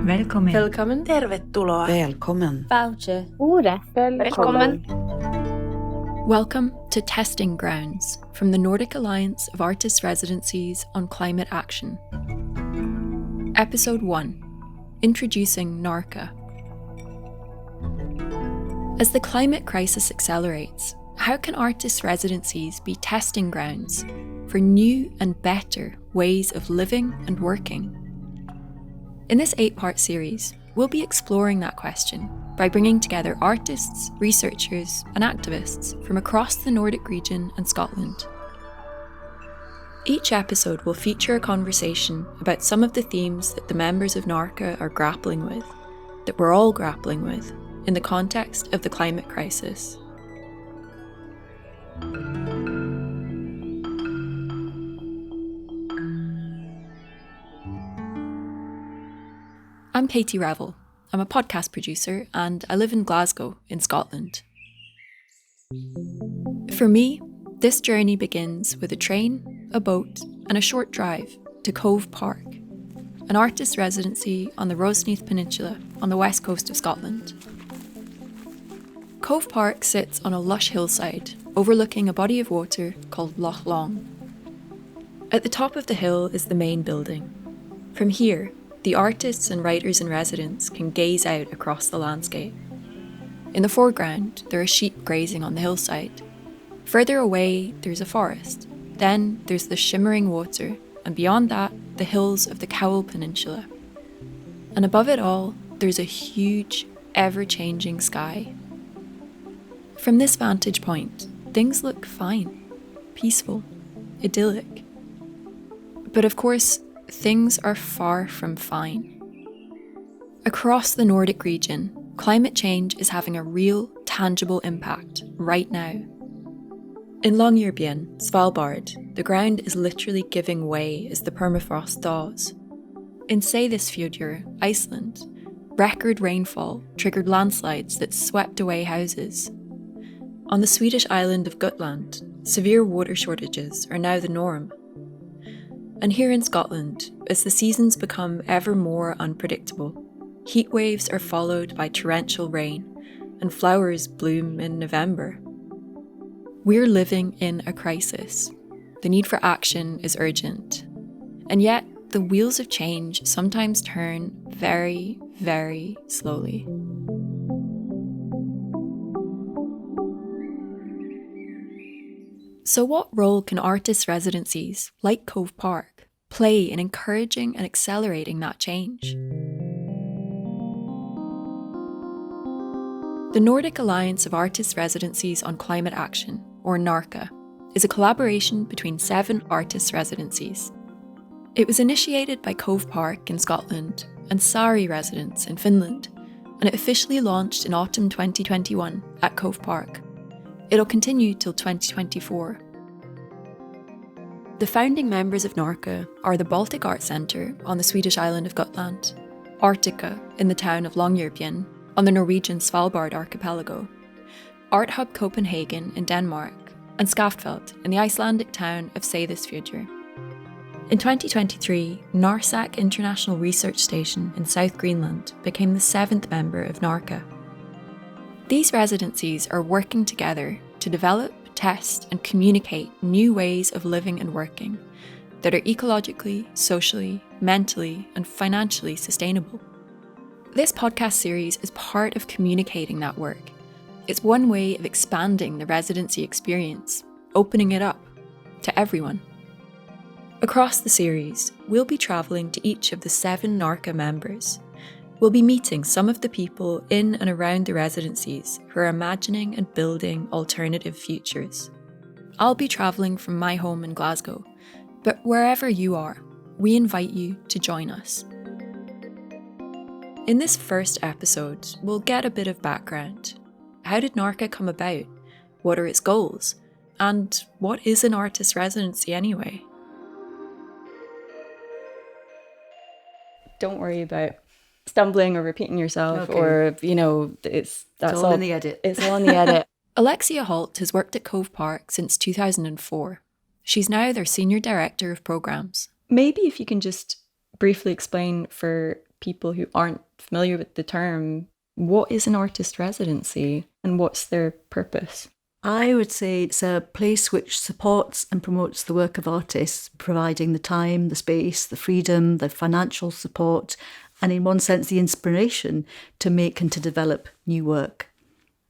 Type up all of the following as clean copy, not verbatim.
Välkommen. Välkommen. Tervetuloa. Välkommen. Voucher. Ude. Välkommen. Welcome to Testing Grounds from the Nordic Alliance of Artists' Residencies on Climate Action. Episode 1, Introducing NAARCA. As the climate crisis accelerates, how can artists' residencies be testing grounds for new and better ways of living and working? In this 8-part series, we'll be exploring that question by bringing together artists, researchers, and activists from across the Nordic region and Scotland. Each episode will feature a conversation about some of the themes that the members of NAARCA are grappling with, that we're all grappling with, in the context of the climate crisis. I'm Katie Revell. I'm a podcast producer and I live in Glasgow in Scotland. For me, this journey begins with a train, a boat and a short drive to Cove Park, an artist residency on the Roseneath Peninsula on the west coast of Scotland. Cove Park sits on a lush hillside overlooking a body of water called Loch Long. At the top of the hill is the main building. From here, the artists and writers in residence can gaze out across the landscape. In the foreground, there are sheep grazing on the hillside. Further away, there's a forest. Then there's the shimmering water, and beyond that, the hills of the Cowell Peninsula. And above it all, there's a huge, ever-changing sky. From this vantage point, things look fine, peaceful, idyllic. But of course, things are far from fine. Across the Nordic region, climate change is having a real, tangible impact right now. In Longyearbyen, Svalbard, the ground is literally giving way as the permafrost thaws. In Seyðisfjörður, Iceland, record rainfall triggered landslides that swept away houses. On the Swedish island of Gotland, severe water shortages are now the norm. And here in Scotland, as the seasons become ever more unpredictable, heat waves are followed by torrential rain, and flowers bloom in November. We're living in a crisis. The need for action is urgent. And yet, the wheels of change sometimes turn very, very slowly. So what role can artists' residencies, like Cove Park, play in encouraging and accelerating that change? The Nordic Alliance of Artists' Residencies on Climate Action, or NAARCA, is a collaboration between 7 artists' residencies. It was initiated by Cove Park in Scotland and Saari residents in Finland, and it officially launched in autumn 2021 at Cove Park. It'll continue till 2024. The founding members of NAARCA are the Baltic Art Centre on the Swedish island of Gotland, Artica in the town of Longyearbyen on the Norwegian Svalbard archipelago, Art Hub Copenhagen in Denmark, and Skaftfell in the Icelandic town of Seyðisfjörður. In 2023, Narsaq International Research Station in South Greenland became the 7th member of NAARCA. These residencies are working together to develop, test and communicate new ways of living and working that are ecologically, socially, mentally and financially sustainable. This podcast series is part of communicating that work. It's one way of expanding the residency experience, opening it up to everyone. Across the series, we'll be travelling to each of the 7 NAARCA members. We'll be meeting some of the people in and around the residencies who are imagining and building alternative futures. I'll be travelling from my home in Glasgow, but wherever you are, we invite you to join us. In this first episode, we'll get a bit of background. How did NAARCA come about? What are its goals? And what is an artist residency anyway? Don't worry about stumbling or repeating yourself, Okay. or that's all in the edit. It's all in the edit. Alexia Holt has worked at Cove Park since 2004. She's now their Senior Director of Programmes. Maybe if you can just briefly explain for people who aren't familiar with the term, what is an artist residency and what's their purpose? I would say it's a place which supports and promotes the work of artists, providing the time, the space, the freedom, the financial support, and in one sense, the inspiration to make and to develop new work.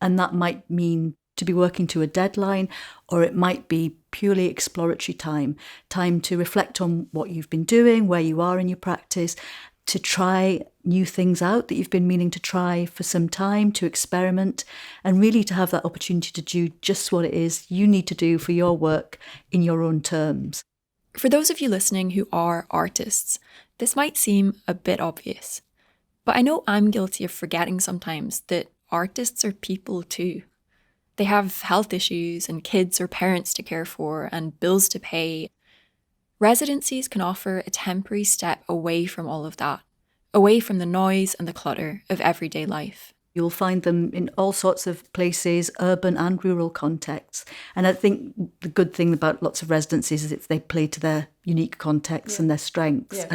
And that might mean to be working to a deadline, or it might be purely exploratory time to reflect on what you've been doing, where you are in your practice, to try new things out that you've been meaning to try for some time, to experiment, and really to have that opportunity to do just what it is you need to do for your work in your own terms. For those of you listening who are artists, this might seem a bit obvious, but I know I'm guilty of forgetting sometimes that artists are people too. They have health issues and kids or parents to care for and bills to pay. Residencies can offer a temporary step away from all of that, away from the noise and the clutter of everyday life. You'll find them in all sorts of places, urban and rural contexts. And I think the good thing about lots of residencies is if they play to their unique contexts and their strengths.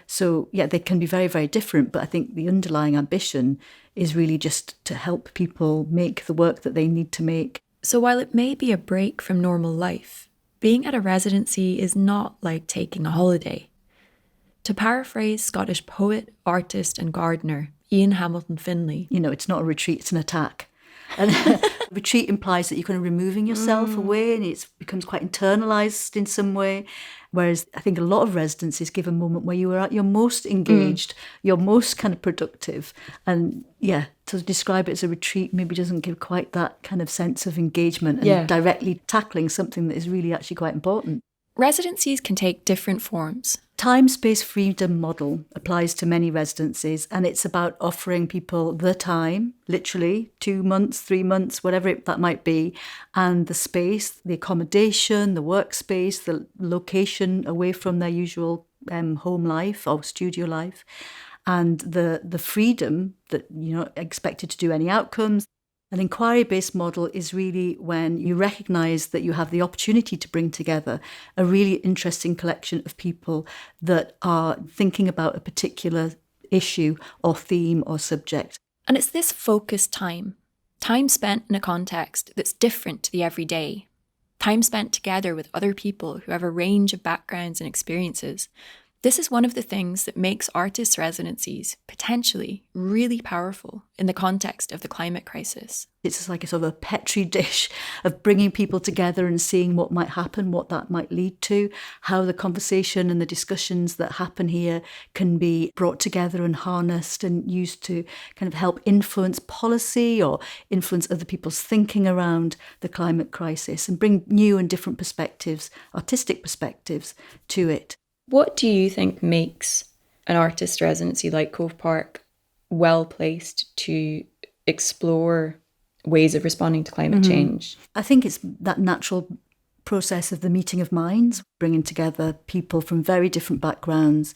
So they can be very, very different. But I think the underlying ambition is really just to help people make the work that they need to make. So while it may be a break from normal life, being at a residency is not like taking a holiday. To paraphrase Scottish poet, artist and gardener Ian Hamilton Finlay, it's not a retreat, it's an attack. And retreat implies that you're kind of removing yourself away, and it becomes quite internalised in some way. Whereas I think a lot of residencies give a moment where you are at your most engaged, your most kind of productive. And to describe it as a retreat maybe doesn't give quite that kind of sense of engagement and directly tackling something that is really actually quite important. Residencies can take different forms. Time-space freedom model applies to many residencies, and it's about offering people the time, literally 2 months, 3 months, whatever that might be, and the space, the accommodation, the workspace, the location away from their usual home life or studio life, and the freedom that you're not expected to do any outcomes. An inquiry-based model is really when you recognise that you have the opportunity to bring together a really interesting collection of people that are thinking about a particular issue or theme or subject. And it's this focused time spent in a context that's different to the everyday, time spent together with other people who have a range of backgrounds and experiences. This is one of the things that makes artists' residencies potentially really powerful in the context of the climate crisis. It's like a sort of a petri dish of bringing people together and seeing what might happen, what that might lead to, how the conversation and the discussions that happen here can be brought together and harnessed and used to kind of help influence policy or influence other people's thinking around the climate crisis and bring new and different perspectives, artistic perspectives to it. What do you think makes an artist residency like Cove Park well placed to explore ways of responding to climate change? I think it's that natural process of the meeting of minds, bringing together people from very different backgrounds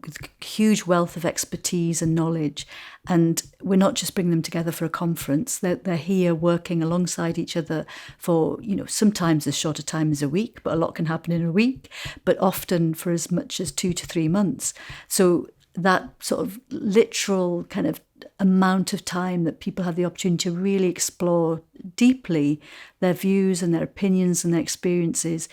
with huge wealth of expertise and knowledge. And we're not just bringing them together for a conference. They're here working alongside each other for, sometimes as short a time as a week, but a lot can happen in a week, but often for as much as 2 to 3 months. So that sort of literal kind of amount of time that people have the opportunity to really explore deeply their views and their opinions and their experiences,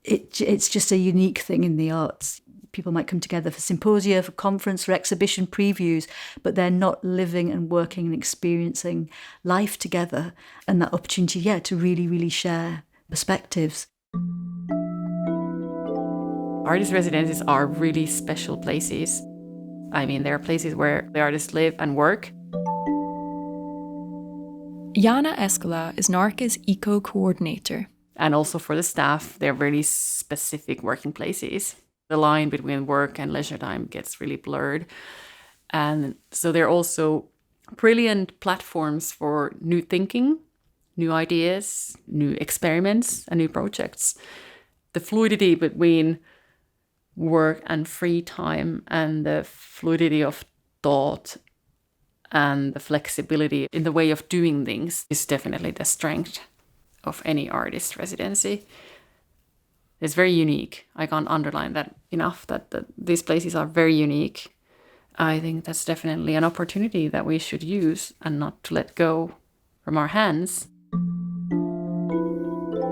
it's just a unique thing in the arts. People might come together for symposia, for conference, for exhibition previews, but they're not living and working and experiencing life together, and that opportunity, to really, really share perspectives. Artist residencies are really special places. I mean, they are places where the artists live and work. Jaana Eskola is NAARCA's eco-coordinator. And also for the staff, they're really specific working places. The line between work and leisure time gets really blurred. And so they're also brilliant platforms for new thinking, new ideas, new experiments, and new projects. The fluidity between work and free time and the fluidity of thought and the flexibility in the way of doing things is definitely the strength of any artist residency. It's very unique. I can't underline that enough, that these places are very unique. I think that's definitely an opportunity that we should use and not to let go from our hands.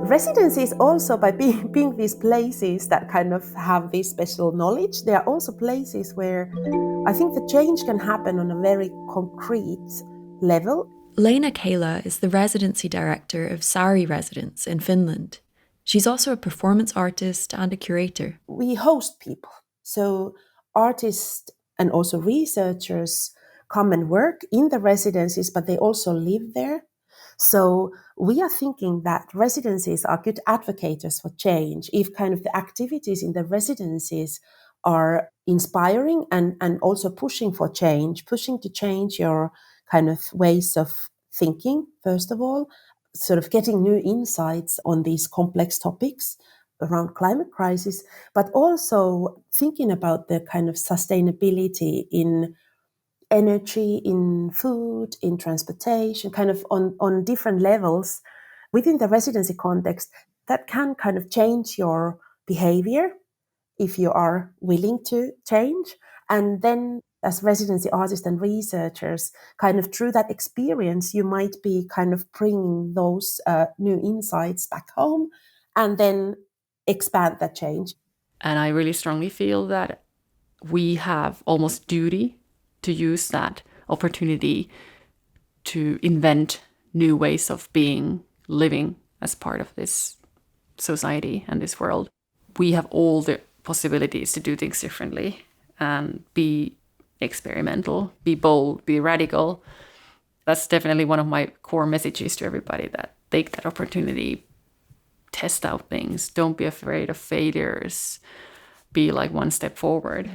Residencies also, by being these places that kind of have this special knowledge, they are also places where I think the change can happen on a very concrete level. Leena Kela is the residency director of Saari residence in Finland. She's also a performance artist and a curator. We host people. So artists and also researchers come and work in the residencies, but they also live there. So we are thinking that residencies are good advocates for change if kind of the activities in the residencies are inspiring and also pushing for change, pushing to change your kind of ways of thinking, first of all, sort of getting new insights on these complex topics around climate crisis, but also thinking about the kind of sustainability in energy, in food, in transportation, kind of on different levels within the residency context that can kind of change your behavior if you are willing to change. And then as residency artists and researchers, kind of through that experience, you might be kind of bringing those new insights back home and then expand that change. And I really strongly feel that we have almost duty to use that opportunity to invent new ways of being, living as part of this society and this world. We have all the possibilities to do things differently and be experimental, be bold, be radical. That's definitely one of my core messages to everybody, that take that opportunity, test out things, don't be afraid of failures, be like one step forward.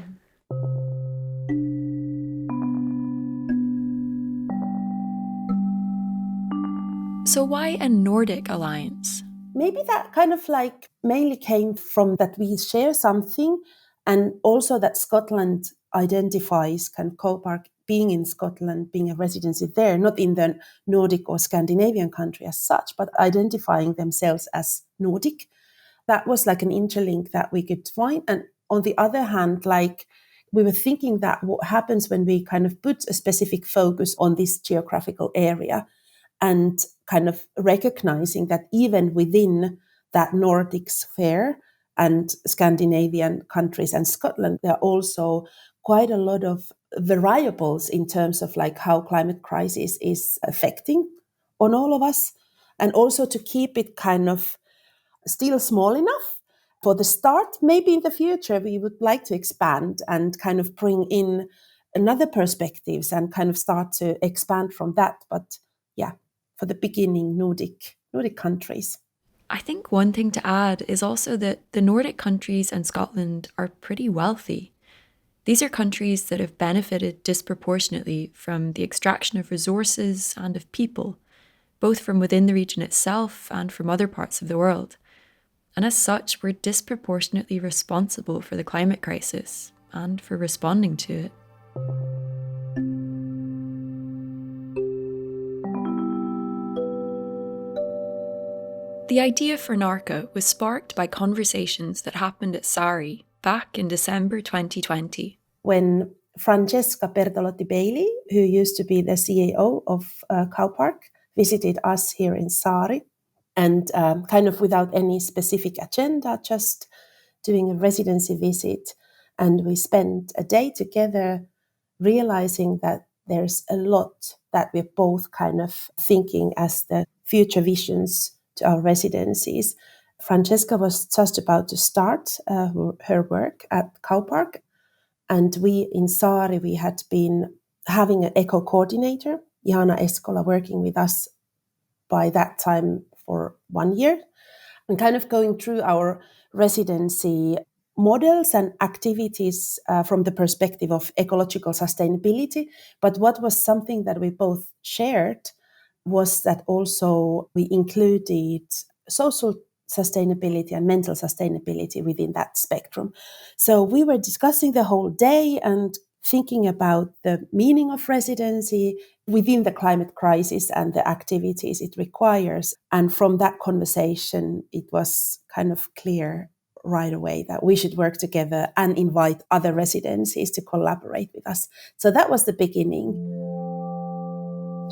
So why a Nordic alliance? Maybe that kind of like mainly came from that we share something, and also that Scotland identifies kind of Cove Park being in Scotland, being a residency there, not in the Nordic or Scandinavian country as such, but identifying themselves as Nordic. That was like an interlink that we could find. And on the other hand, like we were thinking that what happens when we kind of put a specific focus on this geographical area and kind of recognizing that even within that Nordic sphere and Scandinavian countries and Scotland, there are also quite a lot of variables in terms of like how climate crisis is affecting on all of us. And also to keep it kind of still small enough for the start. Maybe in the future, we would like to expand and kind of bring in another perspectives and kind of start to expand from that. But yeah, for the beginning, Nordic countries. I think one thing to add is also that the Nordic countries and Scotland are pretty wealthy. These are countries that have benefited disproportionately from the extraction of resources and of people, both from within the region itself and from other parts of the world. And as such, we're disproportionately responsible for the climate crisis and for responding to it. The idea for NAARCA was sparked by conversations that happened at Saari back in December 2020. When Francesca Bertolotti-Bailey, who used to be the CEO of Cove Park, visited us here in Saari, and kind of without any specific agenda, just doing a residency visit. And we spent a day together realizing that there's a lot that we're both kind of thinking as the future visions to our residencies. Francesca was just about to start her work at Cove Park. And we in Saari, we had been having an eco coordinator, Jaana Eskola, working with us by that time for 1 year, and kind of going through our residency models and activities from the perspective of ecological sustainability. But what was something that we both shared was that also we included social sustainability and mental sustainability within that spectrum. So we were discussing the whole day and thinking about the meaning of residency within the climate crisis and the activities it requires. And from that conversation, it was kind of clear right away that we should work together and invite other residencies to collaborate with us. So that was the beginning.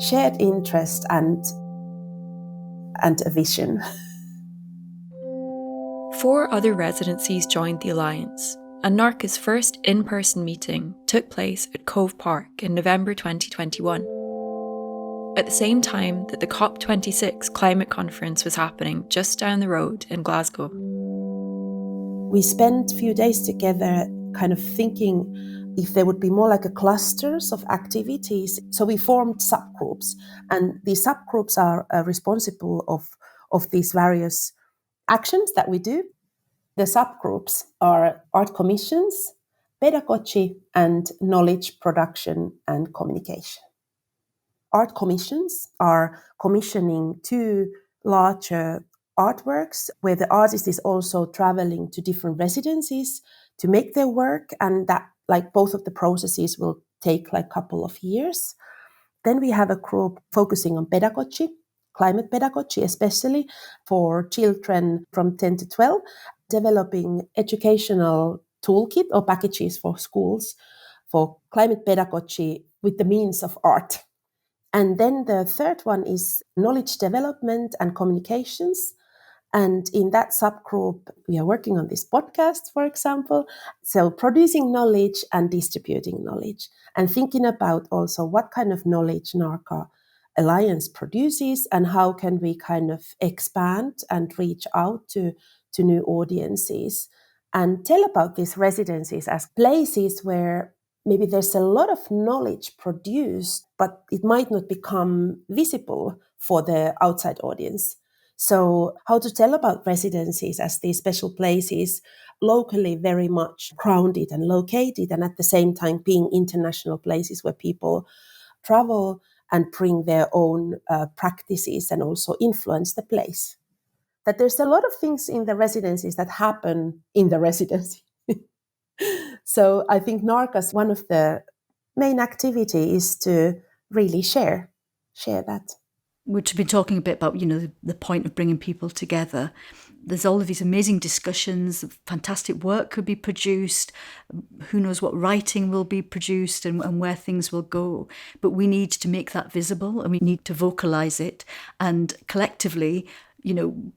Shared interest and a vision. 4 other residencies joined the alliance, and NAARCA's first in-person meeting took place at Cove Park in November 2021. At the same time that the COP26 climate conference was happening just down the road in Glasgow. We spent a few days together kind of thinking if there would be more like a clusters of activities. So we formed subgroups, and these subgroups are responsible of these various actions that we do. The subgroups are art commissions, pedagogy, and knowledge production and communication. Art commissions are commissioning 2 larger artworks where the artist is also traveling to different residencies to make their work, and that like both of the processes will take like a couple of years. Then we have a group focusing on pedagogy, climate pedagogy, especially for children from 10 to 12, developing educational toolkit or packages for schools for climate pedagogy with the means of art. And then the third one is knowledge development and communications. And in that subgroup, we are working on this podcast, for example. So producing knowledge and distributing knowledge, and thinking about also what kind of knowledge NAARCA Alliance produces and how can we kind of expand and reach out to new audiences and tell about these residencies as places where maybe there's a lot of knowledge produced, but it might not become visible for the outside audience. So how to tell about residencies as these special places, locally very much grounded and located, and at the same time being international places where people travel and bring their own practices and also influence the place. That there's a lot of things in the residencies that happen in the residency. So I think NAARCA's one of the main activity is to really share that. We've been talking a bit about, the point of bringing people together. There's all of these amazing discussions, fantastic work could be produced, who knows what writing will be produced and where things will go. But we need to make that visible and we need to vocalise it. And collectively,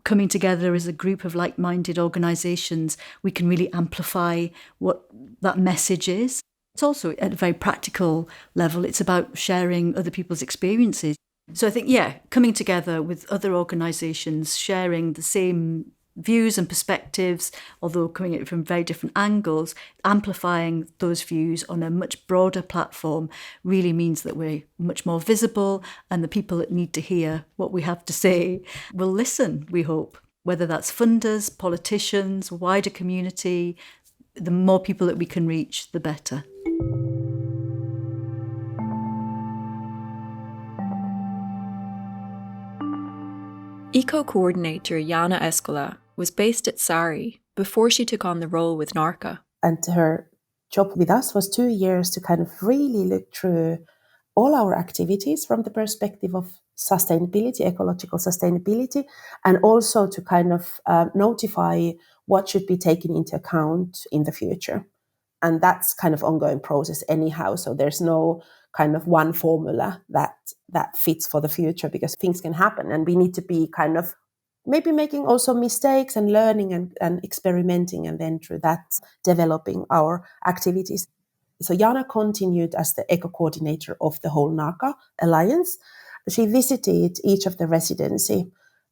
coming together as a group of like-minded organisations, we can really amplify what that message is. It's also at a very practical level, it's about sharing other people's experiences. So I think, coming together with other organisations, sharing the same views and perspectives, although coming at it from very different angles, amplifying those views on a much broader platform really means that we're much more visible, and the people that need to hear what we have to say will listen, we hope. Whether that's funders, politicians, wider community, the more people that we can reach, the better. Eco-coordinator Jaana Eskola was based at Saari before she took on the role with NAARCA. And her job with us was 2 years to kind of really look through all our activities from the perspective of sustainability, ecological sustainability, and also to kind of notify what should be taken into account in the future. And that's kind of ongoing process anyhow. So there's no kind of one formula that fits for the future, because things can happen and we need to be kind of maybe making also mistakes and learning and experimenting, and then through that developing our activities. So Jaana continued as the eco-coordinator of the whole NAARCA Alliance. She visited each of the residency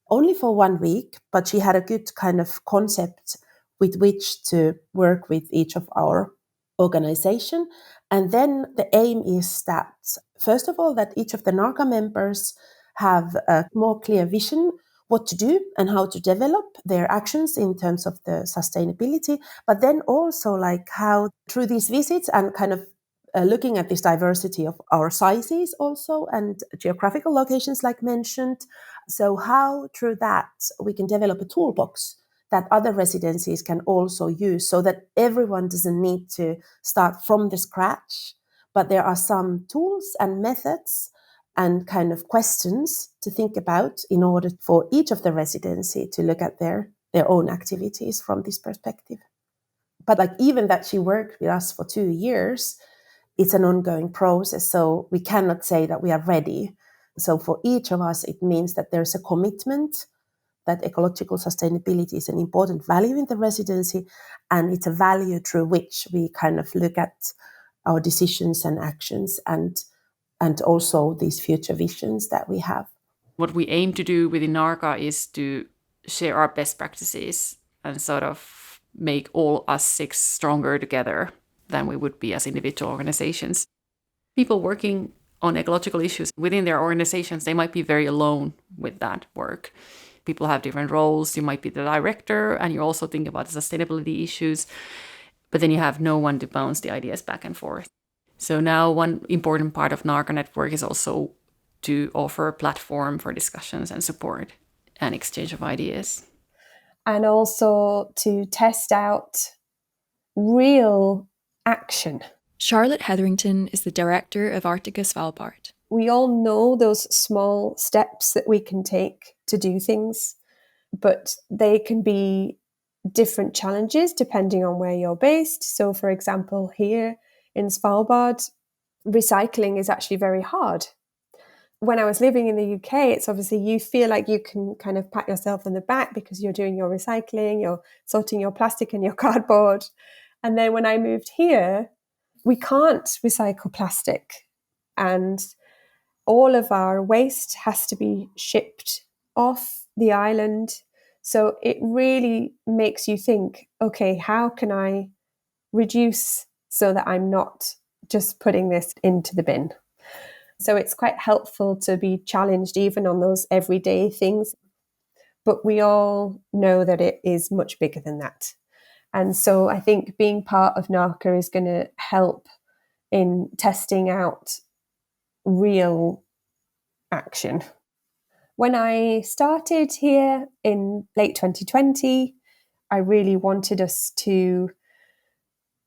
only for 1 week, but she had a good kind of concept with which to work with each of our organization. And then the aim is that, first of all, that each of the NAARCA members have a more clear vision what to do and how to develop their actions in terms of the sustainability, but then also like how through these visits and kind of looking at this diversity of our sizes also and geographical locations like mentioned. So how through that we can develop a toolbox that other residencies can also use, so that everyone doesn't need to start from the scratch, but there are some tools and methods and kind of questions to think about in order for each of the residency to look at their their own activities from this perspective. But like even that she worked with us for 2 years, it's an ongoing process. So we cannot say that we are ready. So for each of us, it means that there's a commitment that ecological sustainability is an important value in the residency, and it's a value through which we kind of look at our decisions and actions and also these future visions that we have. What we aim to do within NAARCA is to share our best practices and sort of make all us 6 stronger together than we would be as individual organizations. People working on ecological issues within their organizations, they might be very alone with that work. People have different roles. You might be the director and you also think about the sustainability issues, but then you have no one to bounce the ideas back and forth. So now one important part of NAARCA network is also to offer a platform for discussions and support and exchange of ideas. And also to test out real action. Charlotte Hetherington is the director of Artica Svalbard. We all know those small steps that we can take to do things, but they can be different challenges depending on where you're based. So, for example, here in Svalbard, recycling is actually very hard. When I was living in the UK, it's obviously you feel like you can kind of pat yourself on the back because you're doing your recycling, you're sorting your plastic and your cardboard. And then when I moved here, we can't recycle plastic. And all of our waste has to be shipped off the island. So it really makes you think, okay, how can I reduce so that I'm not just putting this into the bin? So it's quite helpful to be challenged even on those everyday things. But we all know that it is much bigger than that. And so I think being part of NAARCA is going to help in testing out real action. When I started here in late 2020, I really wanted us to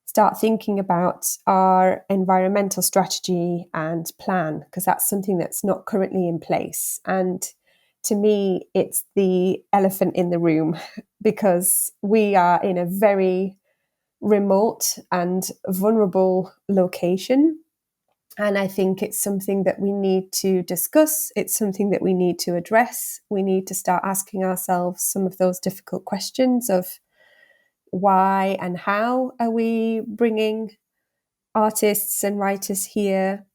start thinking about our environmental strategy and plan, because that's something that's not currently in place. And to me, it's the elephant in the room because we are in a very remote and vulnerable location. And I think it's something that we need to discuss. It's something that we need to address. We need to start asking ourselves some of those difficult questions of why and how are we bringing artists and writers here.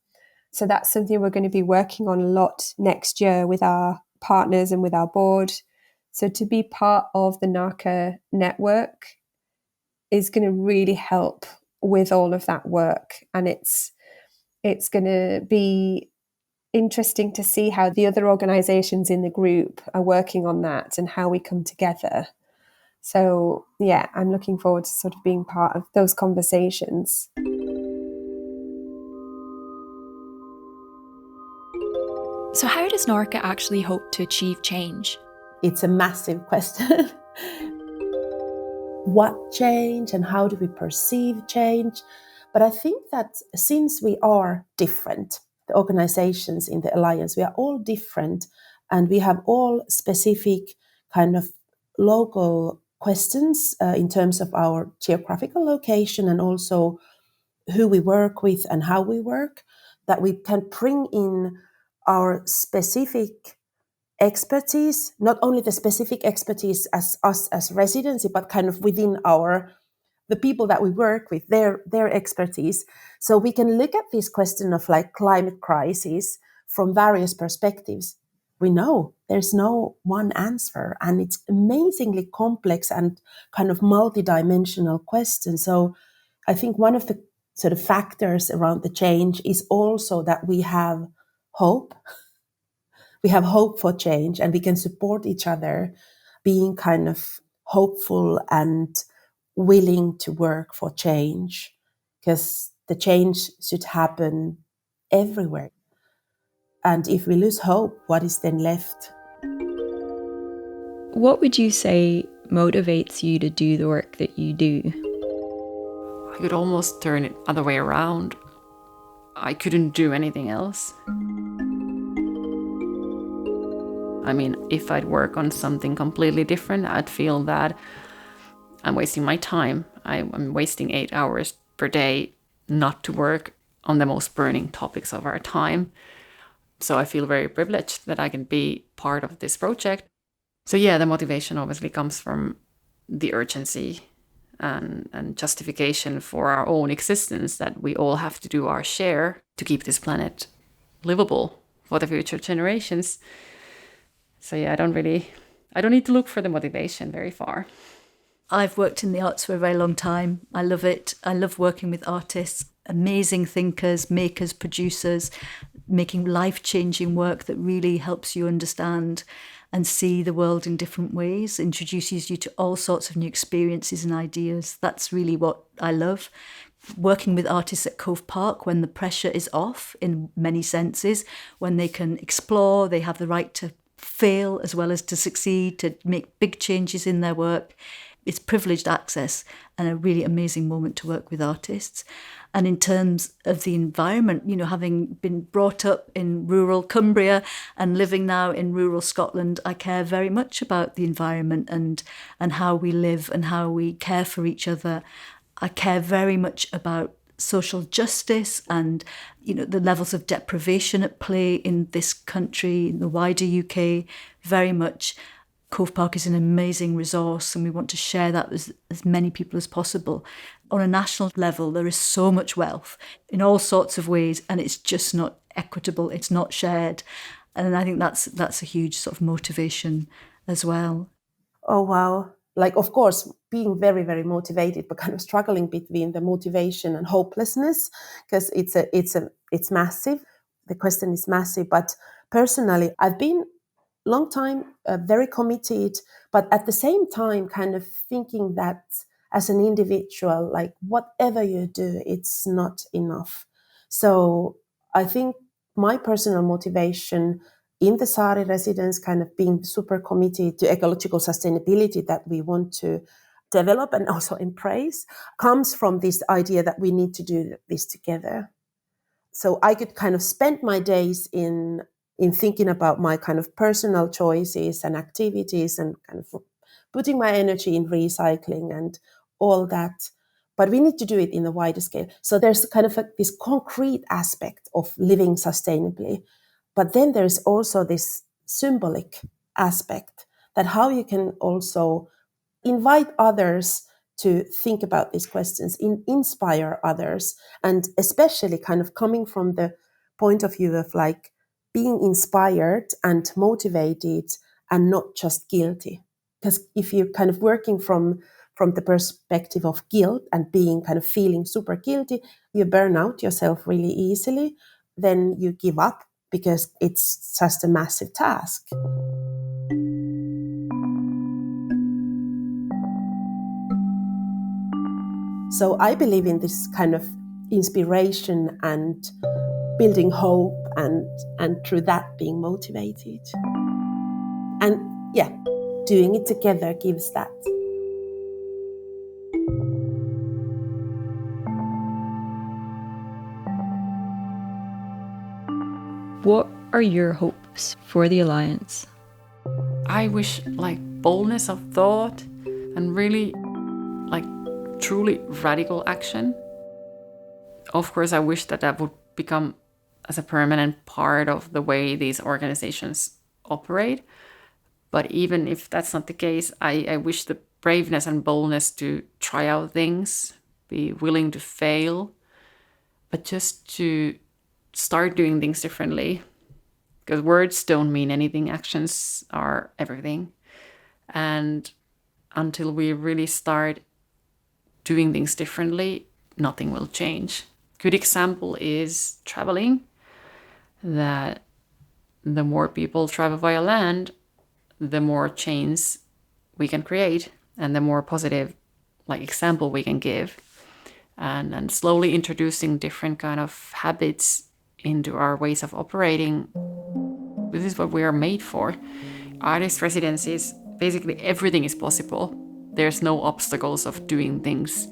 So that's something we're going to be working on a lot next year with our partners and with our board. So to be part of the NAARCA network is going to really help with all of that work. And it's going to be interesting to see how the other organizations in the group are working on that and how we come together. So, yeah, I'm looking forward to sort of being part of those conversations. So how does NAARCA actually hope to achieve change? It's a massive question. What change and how do we perceive change? But I think that since we are different, the organizations in the Alliance, we are all different and we have all specific kind of local questions in terms of our geographical location and also who we work with and how we work, that we can bring in our specific expertise, not only the specific expertise as us as residency, but kind of within the people that we work with, their expertise. So we can look at this question of like climate crisis from various perspectives. We know there's no one answer and it's amazingly complex and kind of multidimensional question. So I think one of the sort of factors around the change is also that we have hope. We have hope for change and we can support each other being kind of hopeful and willing to work for change, because the change should happen everywhere. And if we lose hope, what is then left? What would you say motivates you to do the work that you do? I could almost turn it other way around. I couldn't do anything else. I mean, if I'd work on something completely different, I'd feel that I'm wasting my time. I'm wasting 8 hours per day not to work on the most burning topics of our time. So I feel very privileged that I can be part of this project. So yeah, the motivation obviously comes from the urgency and justification for our own existence, that we all have to do our share to keep this planet livable for the future generations. So yeah, I don't need to look for the motivation very far. I've worked in the arts for a very long time. I love it. I love working with artists, amazing thinkers, makers, producers, making life-changing work that really helps you understand and see the world in different ways, introduces you to all sorts of new experiences and ideas. That's really what I love. Working with artists at Cove Park when the pressure is off in many senses, when they can explore, they have the right to fail as well as to succeed, to make big changes in their work. It's privileged access and a really amazing moment to work with artists. And in terms of the environment, you know, having been brought up in rural Cumbria and living now in rural Scotland, I care very much about the environment and how we live and how we care for each other. I care very much about social justice and, you know, the levels of deprivation at play in this country, in the wider UK, very much. Cove Park is an amazing resource and we want to share that with as many people as possible. On a national level, there is so much wealth in all sorts of ways and it's just not equitable, it's not shared. And I think that's a huge sort of motivation as well. Oh, wow. Like, of course, being very, very motivated, but kind of struggling between the motivation and hopelessness, because it's massive. The question is massive. But personally, I've been long time very committed, but at the same time kind of thinking that as an individual, like whatever you do, it's not enough. So I think my personal motivation in the Saari residence, kind of being super committed to ecological sustainability that we want to develop and also embrace, comes from this idea that we need to do this together. So I could kind of spend my days in thinking about my kind of personal choices and activities and kind of putting my energy in recycling and all that. But we need to do it in a wider scale. So there's kind of this concrete aspect of living sustainably. But then there's also this symbolic aspect, that how you can also invite others to think about these questions, inspire others, and especially kind of coming from the point of view of like being inspired and motivated and not just guilty. Because if you're kind of working from the perspective of guilt and being kind of feeling super guilty, you burn out yourself really easily, then you give up because it's just a massive task. So I believe in this kind of inspiration and building hope and through that being motivated. And yeah, doing it together gives that. What are your hopes for the Alliance? I wish like boldness of thought and really like truly radical action. Of course, I wish that would become as a permanent part of the way these organizations operate. But even if that's not the case, I wish the braveness and boldness to try out things, be willing to fail, but just to start doing things differently. Because words don't mean anything, actions are everything. And until we really start doing things differently, nothing will change. Good example is traveling, that the more people travel via land, the more change we can create and the more positive like example we can give. And slowly introducing different kind of habits into our ways of operating. This is what we are made for. Artist residencies, basically everything is possible. There's no obstacles of doing things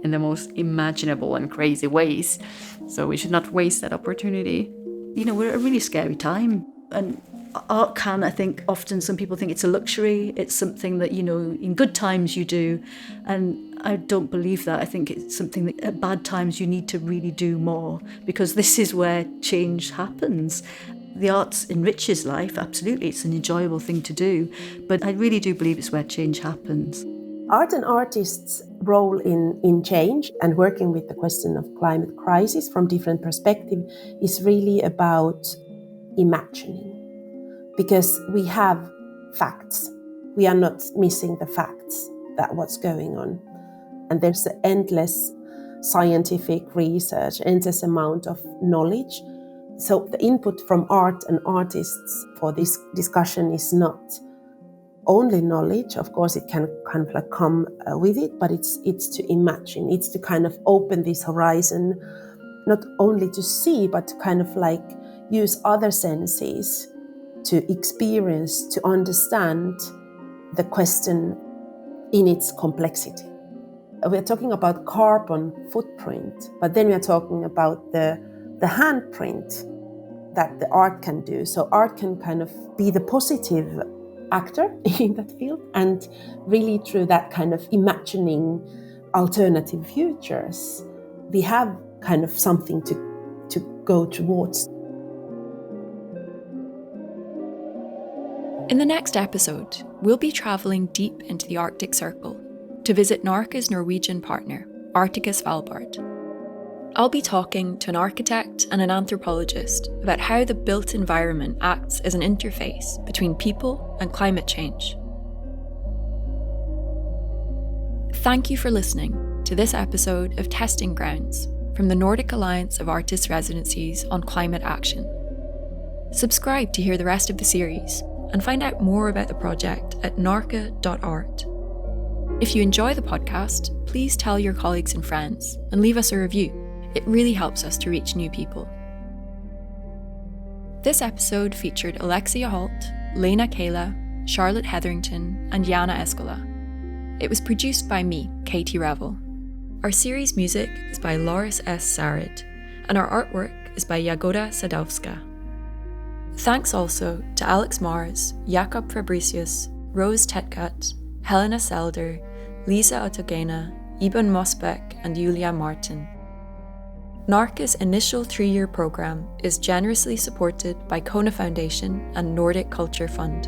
in the most imaginable and crazy ways. So we should not waste that opportunity. You know, we're at a really scary time and art can, I think, often some people think it's a luxury. It's something that, in good times you do. And I don't believe that. I think it's something that at bad times you need to really do more, because this is where change happens. The arts enriches life, absolutely. It's an enjoyable thing to do. But I really do believe it's where change happens. Art and artists' role in change and working with the question of climate crisis from different perspectives is really about imagining. Because we have facts. We are not missing the facts that what's going on. And there's an endless scientific research, endless amount of knowledge. So the input from art and artists for this discussion is not only knowledge. Of course, it can kind of like come with it, but it's to imagine. It's to kind of open this horizon, not only to see, but to kind of like use other senses to experience, to understand the question in its complexity. We're talking about carbon footprint, but then we're talking about the handprint that the art can do. So art can kind of be the positive actor in that field, and really through that kind of imagining alternative futures, we have kind of something to go towards. In the next episode, we'll be travelling deep into the Arctic Circle to visit NAARCA's Norwegian partner, Artica Svalbard. I'll be talking to an architect and an anthropologist about how the built environment acts as an interface between people and climate change. Thank you for listening to this episode of Testing Grounds from the Nordic Alliance of Artists' Residencies on Climate Action. Subscribe to hear the rest of the series and find out more about the project at naarca.art. If you enjoy the podcast, please tell your colleagues and friends and leave us a review. It really helps us to reach new people. This episode featured Alexia Holt, Leena Kela, Charlotte Hetherington, and Jaana Eskola. It was produced by me, Katie Revell. Our series music is by Loris S. Sarid, and our artwork is by Jagoda Sadowska. Thanks also to Alex Mars, Jakob Fabricius, Rose Tetkat, Helena Selder, Lisa Ottogena, Iban Mosbeck, and Julia Martin. NAARCA's initial 3-year programme is generously supported by Kona Foundation and Nordic Culture Fund.